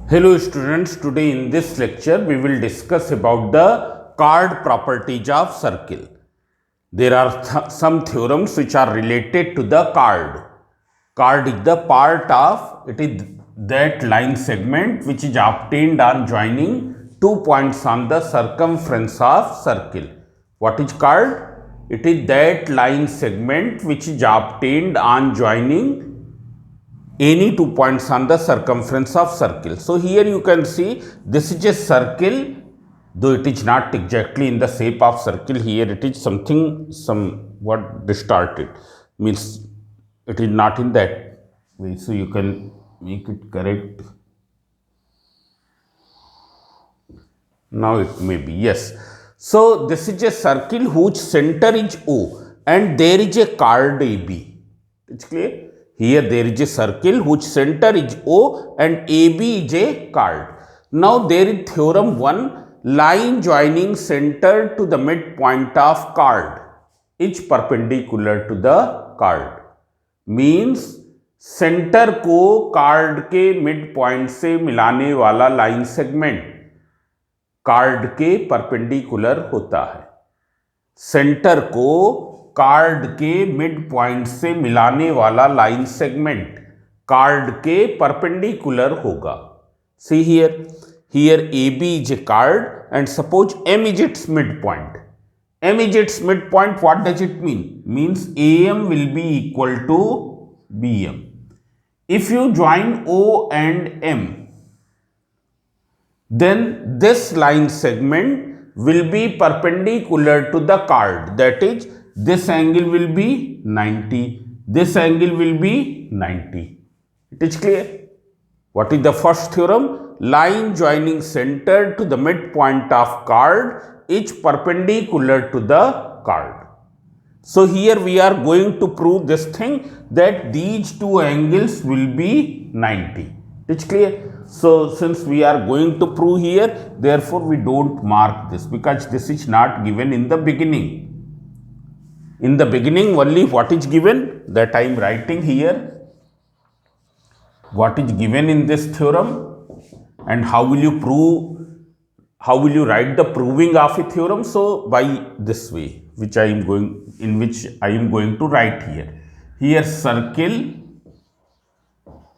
Hello students, today in this lecture we will discuss about the chord properties of circle. There are some theorems which are related to the chord. Chord is the part of, it is that line segment which is obtained on joining two points on the circumference of circle. What is chord? It is that line segment which is obtained on joining any 2 points on the circumference of circle. So here you can see this is a circle, though it is not exactly in the shape of circle. Here it is something somewhat distorted, means it is not in that way. So you can make it correct. Now it may be, yes. So this is a circle whose center is O and there is a chord AB. It's clear? Here there is a circle whose center is O and AB is a chord. Now there is theorem 1, line joining center to the midpoint of chord is perpendicular to the chord. Means centre को card के mid point से मिलाने वाला line segment card के perpendicular होता है। Centre को card के मिड पॉइंट से मिलाने वाला लाइन सेगमेंट कार्ड के परपेंडिकुलर होगा। See here AB is a chord and suppose M is its midpoint. M is its midpoint, what does it mean? Means AM will be equal to BM. If you join O and M, then this line segment will be perpendicular to the chord, that is this angle will be 90, this angle will be 90. It is clear? What is the first theorem? Line joining center to the midpoint of chord is perpendicular to the chord. So here we are going to prove this thing that these two angles will be 90. It's clear? So since we are going to prove here, therefore we don't mark this because this is not given in the beginning. In the beginning only what is given, that I am writing here. What is given in this theorem and how will you prove, how will you write the proving of a theorem? So by this way, which I am going to write here. Here circle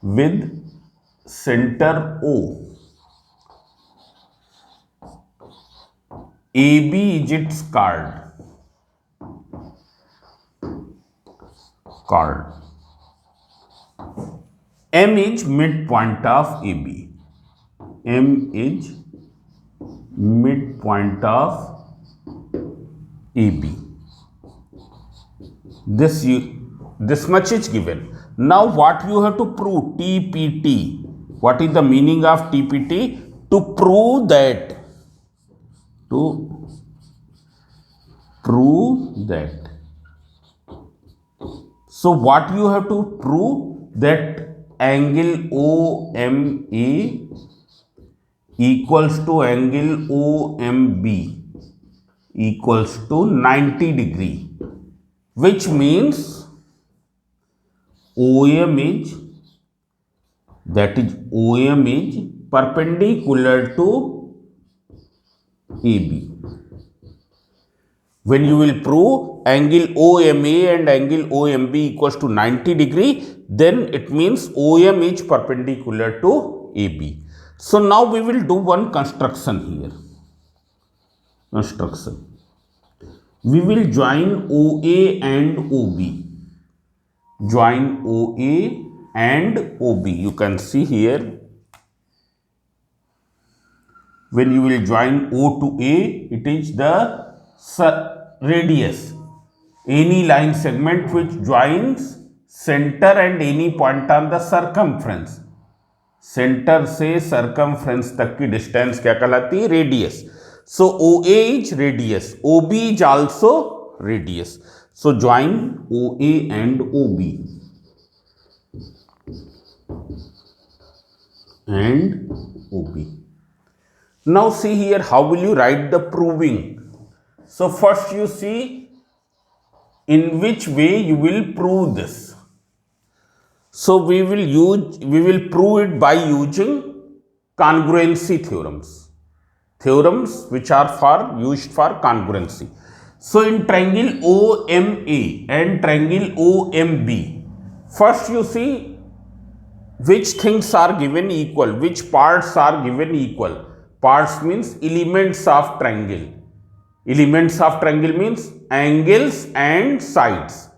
with center O. AB is its chord. M is midpoint of AB. M is midpoint of AB. This much is given. Now what you have to prove? TPT. What is the meaning of TPT? To prove that. So what you have to prove? That angle OMA equals to angle OMB equals to 90 degree, which means OM is perpendicular to AB. When you will prove angle OMA and angle OMB equals to 90 degree, then it means OM is perpendicular to AB. So now we will do one construction here. We will join OA and OB. Join OA and OB. You can see here. When you will join O to A, it is the radius. Any line segment which joins center and any point on the circumference. Centre से circumference तक की distance क्या कहलाती है? Radius. So OA is radius, OB is also radius. So join OA and OB and OB. Now see here, how will you write the proving? So first you see in which way you will prove this. So we will prove it by using congruency theorems which are used for congruency. So in triangle OMA and triangle OMB, first you see which things are given equal, which parts are given equal. Parts means elements of triangle. Elements of triangle means angles and sides.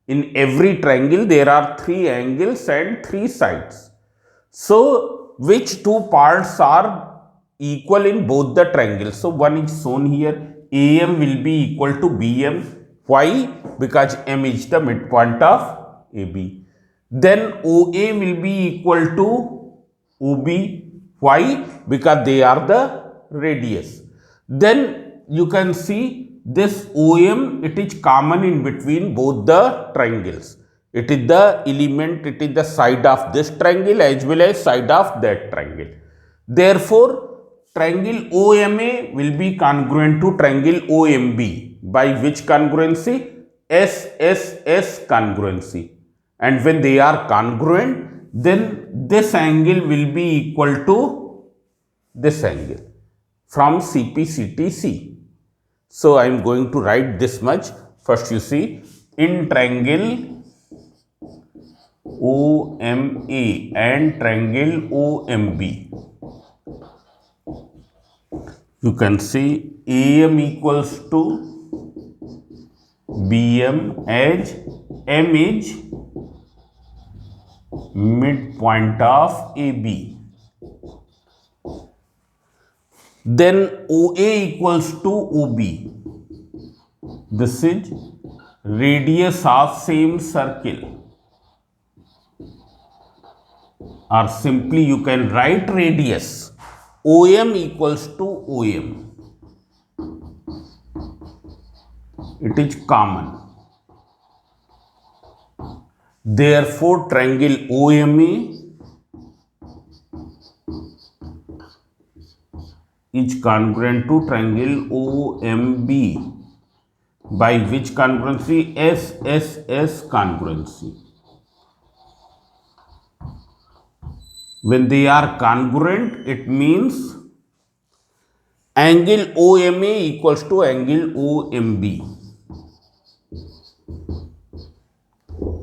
In every triangle there are 3 angles and 3 sides. So which 2 parts are equal in both the triangles? So one is shown here. AM will be equal to BM. Why? Because M is the midpoint of AB. Then OA will be equal to OB. Why? Because they are the radius. Then you can see this OM, it is common in between both the triangles. It is the element, it is the side of this triangle as well as side of that triangle. Therefore, triangle OMA will be congruent to triangle OMB. By which congruency? SSS congruency. And when they are congruent, then this angle will be equal to this angle from CPCTC. So I am going to write this much. First you see, in triangle OMA and triangle OMB, you can see AM equals to BM as M is midpoint of AB. Then OA equals to OB. This is radius of same circle, or simply you can write radius. OM equals to OM. It is common. Therefore, triangle OMA is congruent to triangle OMB. By which congruency? SSS congruency. When they are congruent, it means angle OMA equals to angle OMB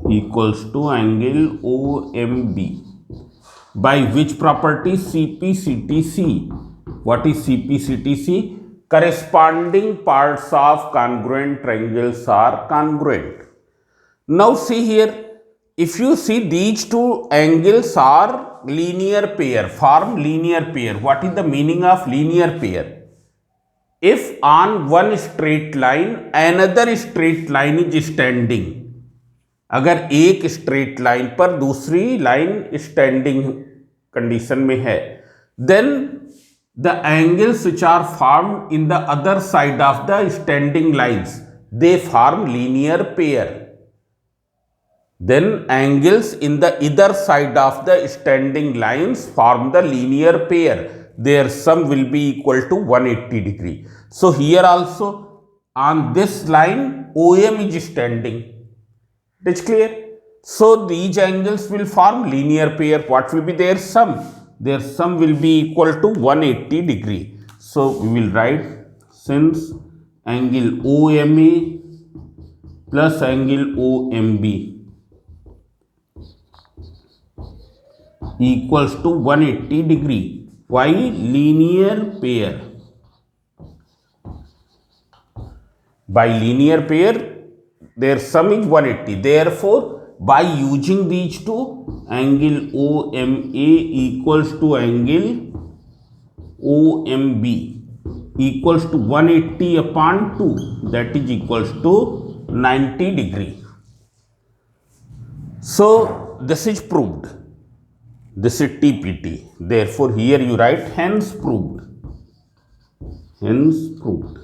equals to angle OMB. By which property? CPCTC. What is CPCTC? Corresponding parts of congruent triangles are congruent. Now see here, if you see these 2 angles are linear pair, form linear pair. What is the meaning of linear pair? If on one straight line another straight line is standing, अगर एक straight line पर दूसरी line standing condition में है, then the angles which are formed in the other side of the standing lines, they form linear pair. Then angles in the either side of the standing lines form the linear pair. Their sum will be equal to 180 degree. So here also on this line OM is standing. It's clear? So these angles will form linear pair. What will be their sum? Their sum will be equal to 180 degree. So we will write, since angle OMA plus angle OMB equals to 180 degree. Why? Linear pair. By linear pair, their sum is 180. Therefore, by using these 2, angle OMA equals to angle OMB equals to 180 upon 2, that is equals to 90 degree. So this is proved. This is TPT. Therefore, here you write hence proved. Hence proved.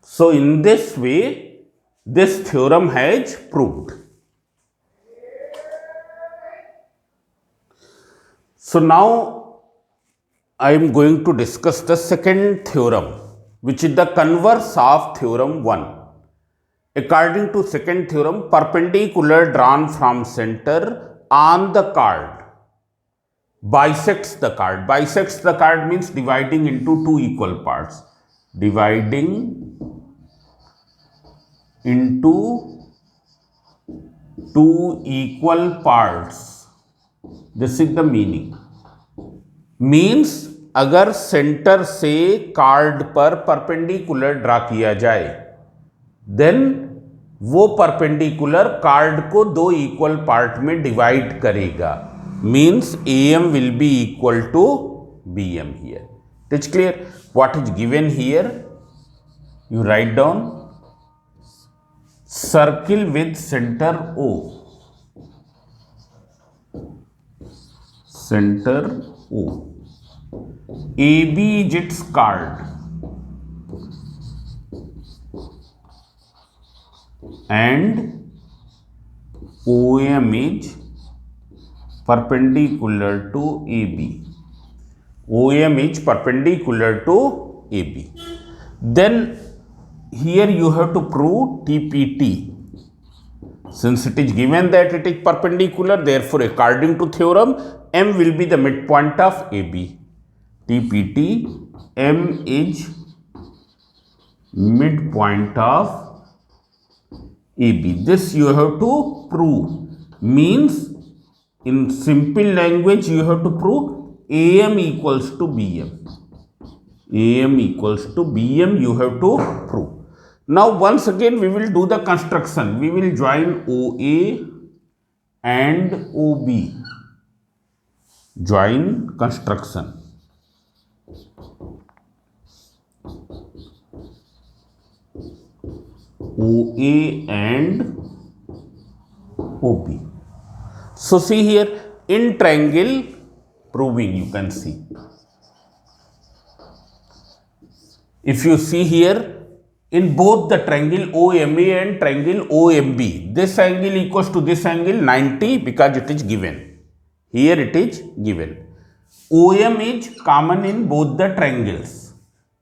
So in this way, this theorem has proved. So now I am going to discuss the second theorem, which is the converse of theorem 1. According to second theorem, perpendicular drawn from center on the card bisects the card. Bisects the card means dividing into two equal parts. Dividing into two equal parts. This is the meaning. Means अगर centre से card पर perpendicular draw किया जाए, then वो perpendicular card को दो equal part में divide करेगा. Means AM will be equal to BM here. It is clear. What is given here? You write down circle with center O. Center O. AB is its card and OM is perpendicular to AB. OM is perpendicular to AB. Then here you have to prove TPT. Since it is given that it is perpendicular, therefore according to theorem, M will be the midpoint of AB. TPT, M is midpoint of AB. This you have to prove. Means in simple language you have to prove AM equals to BM. AM equals to BM you have to prove. Now once again we will do the construction. We will join OA and OB. Join construction. OA and OB. So see here, in triangle proving you can see. If you see here, in both the triangle OMA and triangle OMB, this angle equals to this angle 90 because it is given. Here it is given. OM is common in both the triangles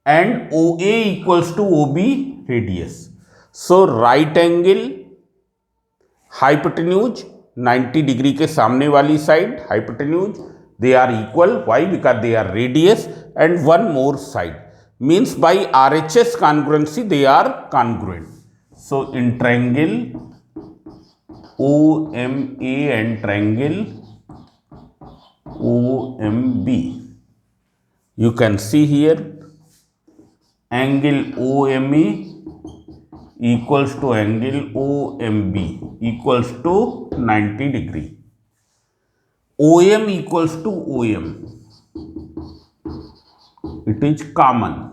and OA equals to OB radius. So right angle hypotenuse 90 degree के सामने वाली side hypotenuse, they are equal. Why? Because they are radius. And one more side, means by RHS congruency they are congruent. So in triangle OMA and triangle OMB, you can see here angle OMA equals to angle OMB equals to 90 degree. OM equals to OM. It is common.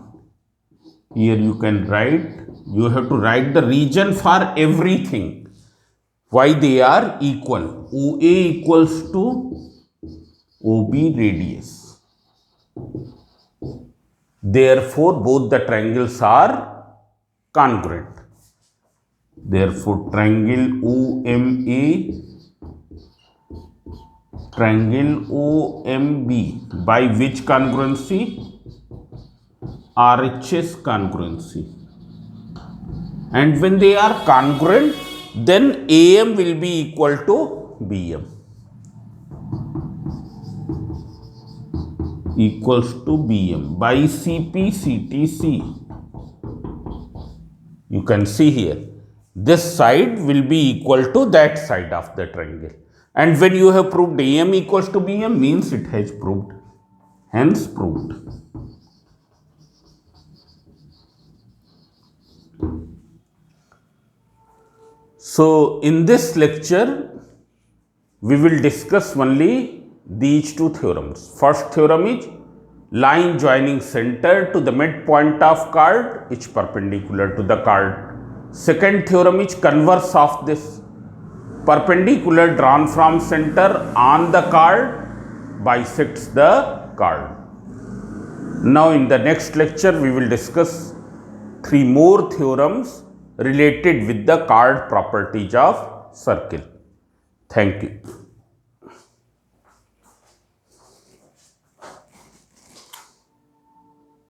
Here you can write, you have to write the region for everything. Why they are equal. OA equals to OB radius. Therefore, both the triangles are congruent. Therefore, triangle OMA, triangle OMB, by which congruency? RHS congruency. And when they are congruent, then AM will be equal to BM. Equals to BM by CP CTC. You can see here, this side will be equal to that side of the triangle. And when you have proved AM equals to BM, means it has proved. Hence proved. So in this lecture, we will discuss only these two theorems. First theorem is line joining center to the midpoint of card is perpendicular to the card. Second theorem is converse of this. Perpendicular drawn from center on the card bisects the card. Now in the next lecture we will discuss three more theorems related with the card properties of circle. Thank you.